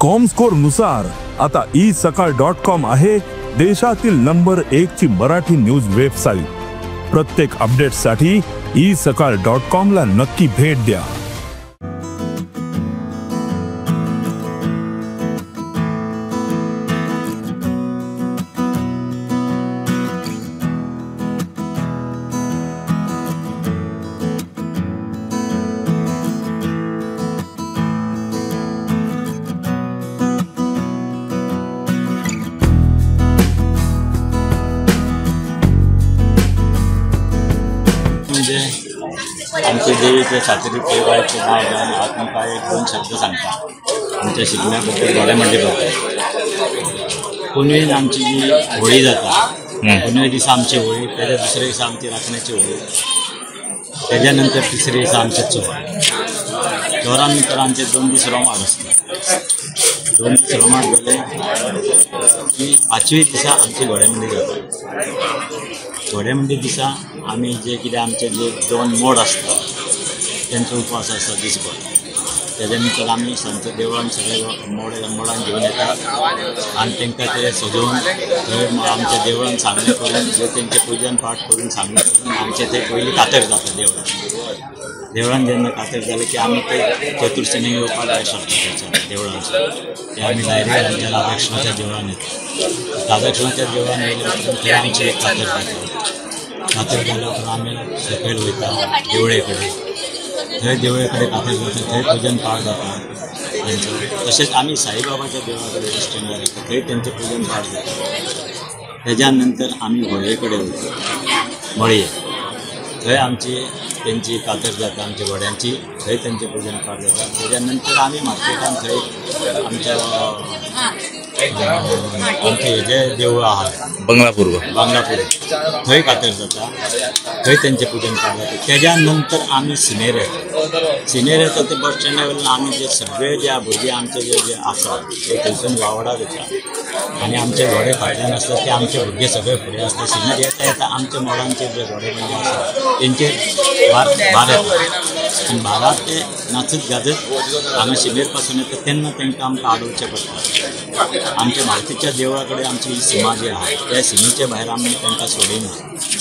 Comscore नुसार आता isakal.com आहे देशातील नंबर 1 ची मराठी न्यूज वेबसाईट। प्रत्येक अपडेटसाठी isakal.com ला नक्की भेट द्या। आमचे देवीचे सातेरी पेवायचे नाव घेऊन आपण काय एक दोन शब्द सांगता आमच्या शिगम्याबद्दल घोड्यामध्ये पुनवेन आमची जी होळी जाता पुनवे दिसा आमची होळी, त्याच्या दुसऱ्या दिसा आमची राखण्याची होळी, त्याच्यानंतर तिसरे दिसा आमचे चोरानंतर आमचे 2 दीस रोमाट असतात। 2 दीस रोमाट झाले की 5वे दिसा आमची घोड्यामध्ये जातात। घोड्यामध्ये दिसा आम्ही जे कितें आमचे जे 2 मोड असतात त्यांचा उपवास असता दिसभर। त्याच्यानंतर आम्ही संत देवळान सगळे मोडान घेऊन येतात आणि तांकां ते सजवून आमच्या देवळान सांगणे करून जे त्यांचे पूजन पाठ करून सांगणे करून आमचे ते पयलीं कातर जाता देवळान जेन्ना कातर जालें की आमी ते चतुर्थीने येवपाक जाय सरता त्याच्या देवळान ते आमी डायरेक्ट आमच्या राधाकृष्णाच्या देवळान येता। राधाकृष्णाच्या देवळान येयले उपरांत थंय आमची एक कातर जाता। कातर जाल्या उपरांत आमी सकयल वयता देवळे कडेन, थंय देवळे कडेन कातर जाता, थंय पूजन पाठ जाता तेंचें। तशेंच आमी साईबाबाच्या देवळा कडेन इश्टेंडार येता, थंय तेंचें पूजन पाठ जाता। तेज्या नंतर आमी व्हळये कडेन वयता, मळये, थंय आमची त्यांची कातर जाता आमच्या घोड्यांची, थंय तेंचें पूजन पाठ जाता। तेज्यानंतर आमी मार्केटान थंय आमच्या आमचे जे देवळां आहात बंगलापूर थंय कातर जाता, थंय तेंचें पूजन पाठ जाता। तेज्यानंतर आमी सिनेर येता ते बस स्टँडा वयल्यान आमी जे सगळे जे भुरगे आमचे जे आसा ते थंयसून वावडार येता आनी आमचे घोडे फाटल्यान आसता ते आमचे भुरगे सगळे फुडें आसता। सिनेर येता येता आमच्या मोडांचे जे घोडे म्हणजे आसा तेंचे भार येता आनी भारात ते नाचत गाजत हांगा शिमेर पासून येता तेन्ना तांकां आमकां आडोवचें पडटा। आमच्या मालकीच्या देवळा कडेन आमची ही सीमा जी आहा त्या सीमेच्या भायर आमी तांकां सोडिना।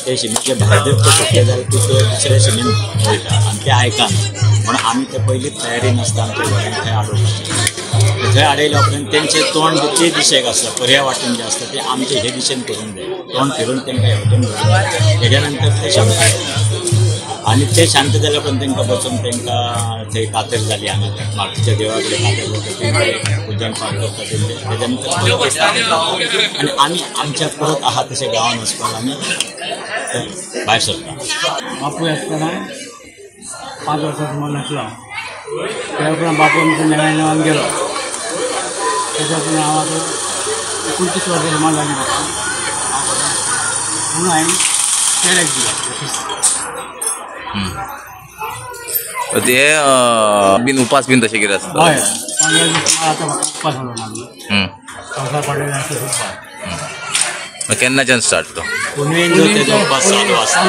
ते सीमेच्या भायर जर ते सुटले जाल्यार ते दुसऱ्या सीमेन वयता आनी ते आयकाना, म्हणून आमी ते पयलींच तयारीन आसता आमच्या घोड्यांक थंय आडोवपाचें। थंय आडयल्या उपरांत तेंचें तोंड ते दिशेक आसता, पर्या वाटेन जे आसता ते आमचे हे दिशेन करूंक जाय, तोंड फिरून तांकां हे वाटेन करूंक जाय। तेज्या ते शांत आनी ते शांत जाल्या उपरांत तांकां बसून तांकां थंय कातर जाली हांगा मालकीच्या देवळा कडेन कातर जाता तेंचें पूजन पाठ करता तेजे नंतर आनी आमी आमच्या परत आहा तशें गांवांत वचपाक आमी भायर सरता। बापूय आसतना 5 वर्साचो मन आसलो, त्या उपरांत बापूय आमच्या नेवान गेलो। तेच्या उपरांत हांव आतां 29 वर्साचो मन जाली म्हाका, म्हणून हांवें पेड्याक दिला। ते बीन उपास बीन तशें कितें आसता? हय, 15 दीस आतां म्हाका उपास म्हणून लागलो संवसार पाडले आसता उपास। केन्नाच्यान स्टार्ट तो? पुनवेन जो तेजो उपास चालू आसता